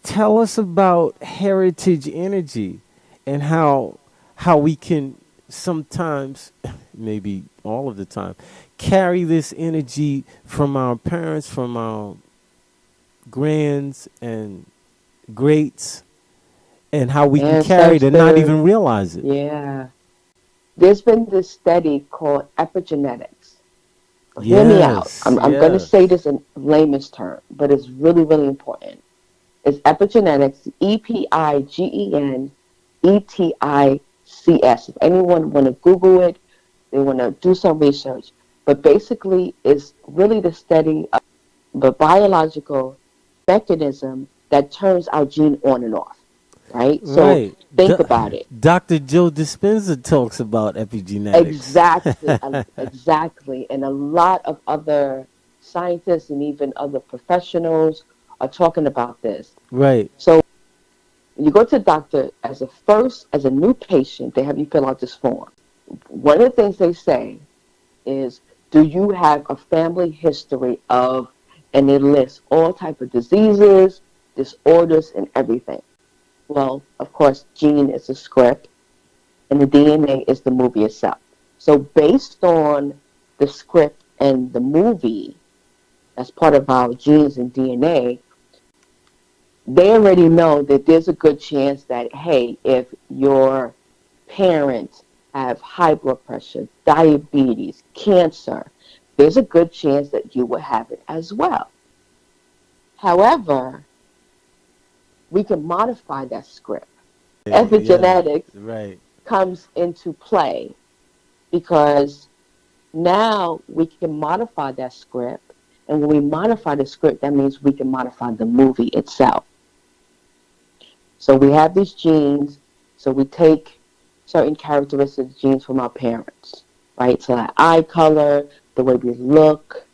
tell us about heritage energy and how we can sometimes, maybe all of the time, carry this energy from our parents, from our grands and greats, and how we can carry it and not Ancestors. even realize it. Yeah. There's been this study called epigenetics. So hear me out. Yes, I'm going to yeah. say this in layman's term, but it's really, really important. It's epigenetics, EPIGENETICS. If anyone want to Google it, they want to do some research. But basically, it's really the study of the biological mechanism that turns our gene on and off, right? So Right. think about it. Dr. Joe Dispenza talks about epigenetics. Exactly, exactly. And a lot of other scientists and even other professionals are talking about this. Right. So you go to the doctor as a new patient, they have you fill out this form. One of the things they say is, do you have a family history of, and they list all type of diseases, disorders, and everything. Well, of course, gene is the script, and the DNA is the movie itself. So based on the script and the movie, as part of our genes and DNA, they already know that there's a good chance that, hey, if your parents have high blood pressure, diabetes, cancer, there's a good chance that you will have it as well. However, we can modify that script. Yeah. Epigenetics Right. comes into play because now we can modify that script. And when we modify the script, that means we can modify the movie itself. So we have these genes. So we take certain characteristics genes from our parents, right? So our eye color, the way we look,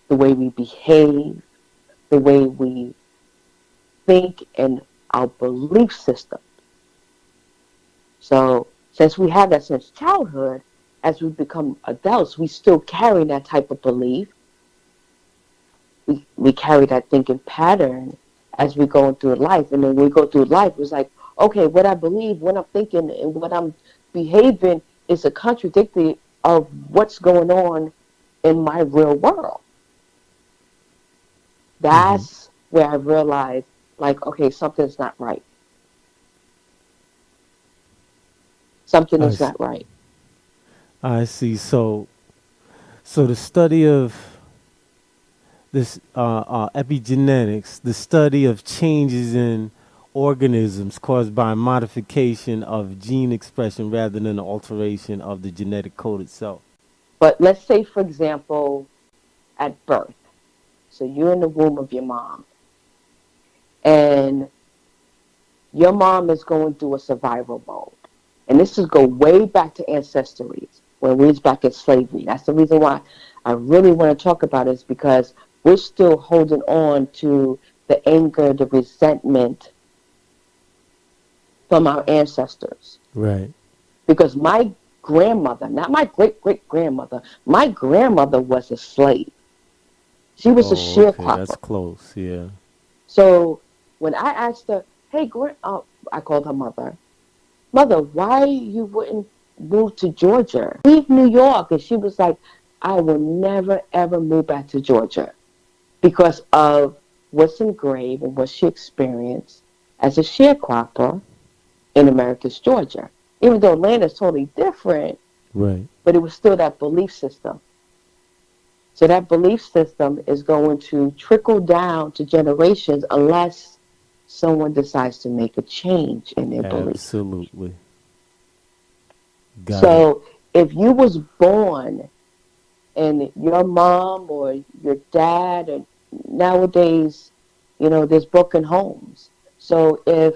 the way we behave, the way we think, and our belief system. So since we have that since childhood, as we become adults, we still carry that type of belief. We carry that thinking pattern as we go through life. And then when we go through life, it's like, okay, what I believe, what I'm thinking, and what I'm behaving is a contradiction of what's going on in my real world. Hmm. That's where I realized, like, okay, something's not right. Something I, is s- not right. I see. So the study of this epigenetics, the study of changes in organisms caused by modification of gene expression rather than the alteration of the genetic code itself. But let's say, for example, at birth. So you're in the womb of your mom, and your mom is going through a survival mode. And this is go way back to ancestries, when we was back in slavery. That's the reason why I really want to talk about it, is because we're still holding on to the anger, the resentment from our ancestors. Right. Because my grandmother, not my great great grandmother, my grandmother was a slave. She was a Oh, okay. That's sharecropper. close. Yeah. So when I asked her, hey, I called her mother, Mother, why you wouldn't move to Georgia? Leave New York. And she was like, I will never, ever move back to Georgia because of what's engraved and what she experienced as a sharecropper in America's Georgia. Even though land is totally different, Right. but it was still that belief system. So that belief system is going to trickle down to generations unless someone decides to make a change in their belief. Absolutely. Got it. So if you was born and your mom or your dad, or nowadays, there's broken homes. So if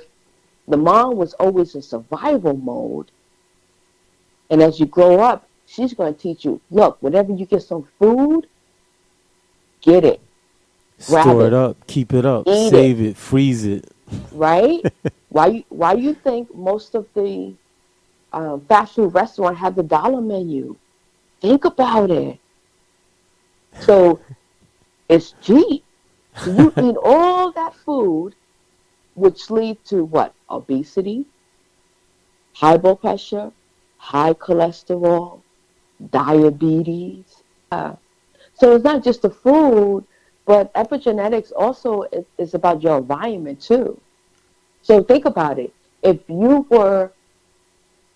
the mom was always in survival mode, and as you grow up, she's going to teach you, look, whenever you get some food, get it, grab Store it it, up, keep it up, eat it, save it, freeze it. right? Why you think most of the fast food restaurant have the dollar menu? Think about it. So it's cheap. So you eat all that food, which lead to what? Obesity, high blood pressure, high cholesterol, diabetes. So it's not just the food, but epigenetics also is about your environment too. So think about it. If you were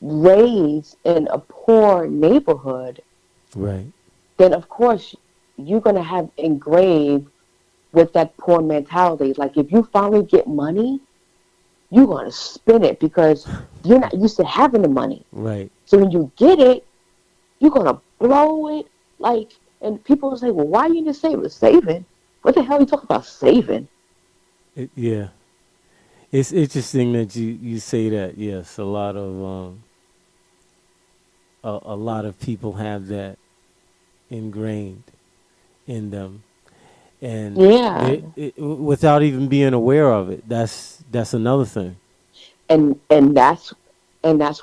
raised in a poor neighborhood, Right. then of course you're going to have engraved with that poor mentality. Like if you finally get money, you're going to spend it because you're not used to having the money. Right. So when you get it, you're going to blow it. Like, and people will say, well, why you just saving? Saving? What the hell are you talking about saving? Yeah. It's interesting that you say that. Yes, a lot of people have that ingrained in them, and Yeah. without even being aware of it. That's another thing. And that's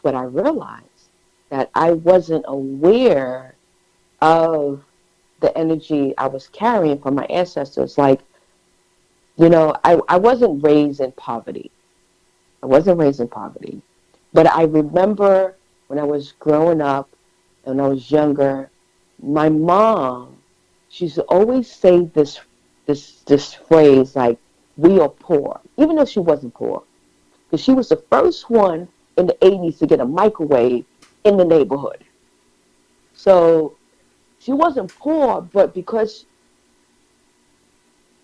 what I realized, that I wasn't aware of the energy I was carrying from my ancestors. Like, I wasn't raised in poverty. I wasn't raised in poverty. But I remember when I was growing up and when I was younger, my mom, she used to always say this phrase like, we are poor, even though she wasn't poor. Because she was the first one in the 80s to get a microwave in the neighborhood. So she wasn't poor, but because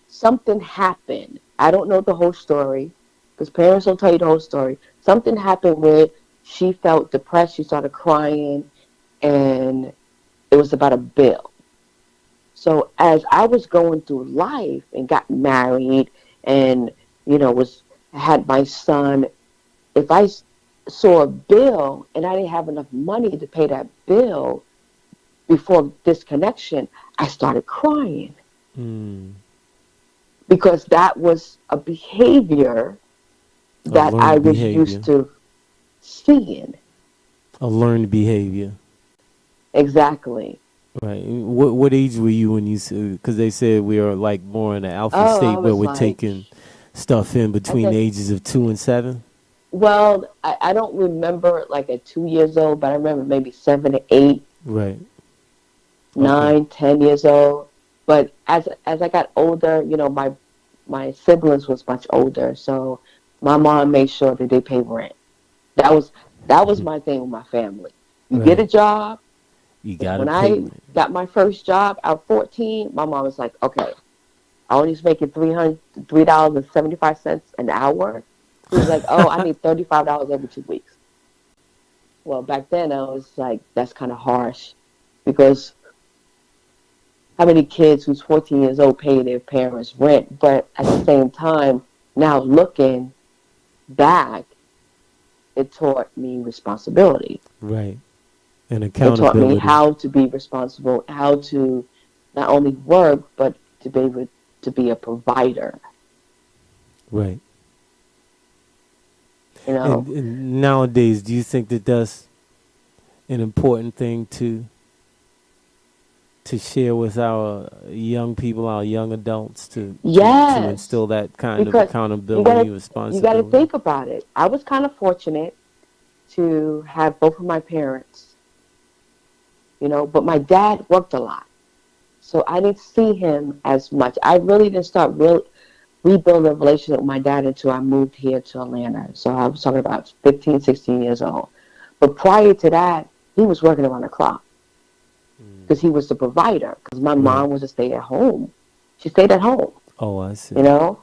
something happened. I don't know the whole story because parents don't tell you the whole story. Something happened where she felt depressed. She started crying, and it was about a bill. So as I was going through life and got married and was had my son, if I saw a bill and I didn't have enough money to pay that bill before this connection, I started crying Mm. because that was a behavior A that I learned was behavior. used to seeing. A learned behavior. Exactly. Right. What age were you when you said? Because they said we are like more in the alpha Oh, I state where was we're like, taking stuff in I between the guess, ages of 2 and 7. well, I don't remember like at 2 years old, but I remember maybe 7 to 8, Right. Okay. 9, 10 years old. But as I got older, my siblings was much older, so my mom made sure that they pay rent. That was that was my thing with my family. You get a Right. job, You because gotta when pay I rent. got my first job at 14, my mom was like, okay, I only was making $3.75 an hour. She was like, oh, I need $35 every 2 weeks. Well, back then I was like, that's kind of harsh because how many kids who's 14 years old pay their parents rent? But at the same time, now looking back, it taught me responsibility. Right. And It taught me accountability. how to be responsible, how to not only work, but to be able to be a provider. Right. You know, And nowadays, do you think that that's an important thing to share with our young people, our young adults, to yes, instill that kind of because you accountability gotta and you gotta responsibility? think about it. I was kind of fortunate to have both of my parents, but my dad worked a lot, so I didn't see him as much. I really didn't start rebuilding a relationship with my dad until I moved here to Atlanta. So I was talking about 15, 16 years old. But prior to that, he was working around the clock Mm. because he was the provider. Because my Right. mom was to stay at home. She stayed at home, Oh, I you see. know.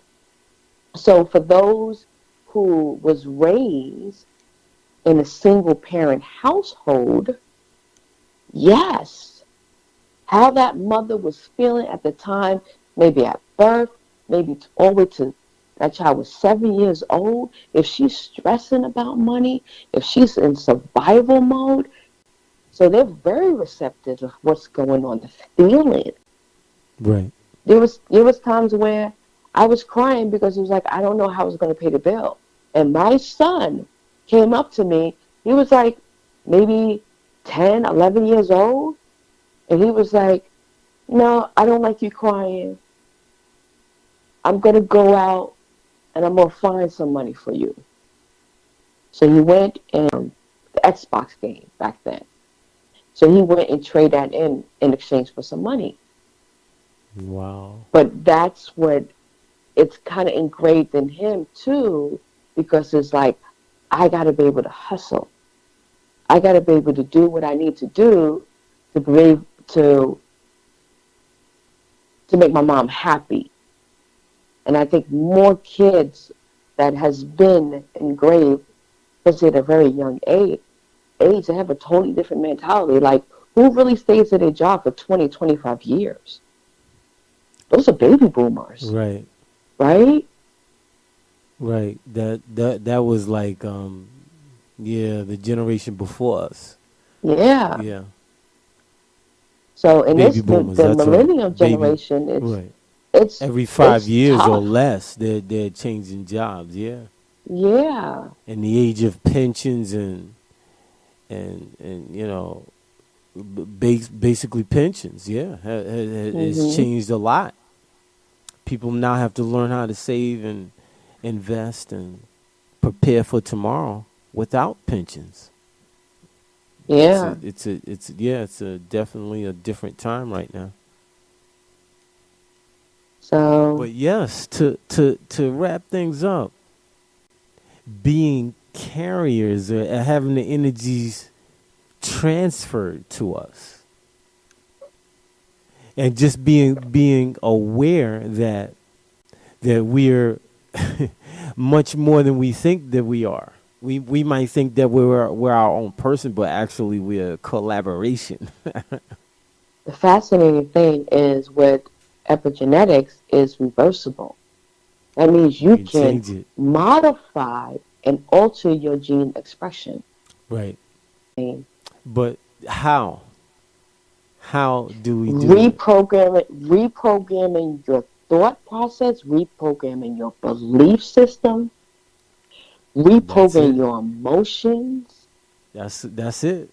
So for those who was raised in a single parent household, yes, how that mother was feeling at the time, maybe at birth, maybe all the way to that child was 7 years old. If she's stressing about money, if she's in survival mode, so they're very receptive of what's going on, the feeling. Right. There was times where I was crying because it was like I don't know how I was going to pay the bill. And my son came up to me. He was like maybe 10, 11 years old, and he was like, "No, I don't like you crying. I'm going to go out and I'm gonna find some money for you. So he went and the Xbox game back then. So he went and traded that in exchange for some money. Wow. But that's what it's kind of engraved in him too, because it's like I got to be able to hustle. I got to be able to do what I need to do to be able to make my mom happy. And I think more kids that has been engraved, especially at a very young age, they have a totally different mentality. Like, who really stays at a job for 20, 25 years? Those are baby boomers, Right. right? Right. That was like yeah, the generation before us. Yeah. Yeah. So in Baby this, boomers, the that's right. millennial Baby, generation, right. it's Every 5 years or tough. less, they're changing jobs, yeah. Yeah. And the age of pensions and you know, basically pensions, yeah, it's Mhm. changed a lot. People now have to learn how to save and invest and prepare for tomorrow without pensions. Yeah. It's a definitely a different time right now. So But yes, to wrap things up, being carriers or having the energies transferred to us, and just being aware that we're much more than we think that we are. We might think that we're our own person, but actually we're a collaboration. the fascinating thing is with epigenetics is reversible. That means You you can can change it, modify and alter your gene expression. right? And But how? How do we do it? reprogramming your thought process, reprogramming your belief system, That's reprogramming it. your emotions. That's it.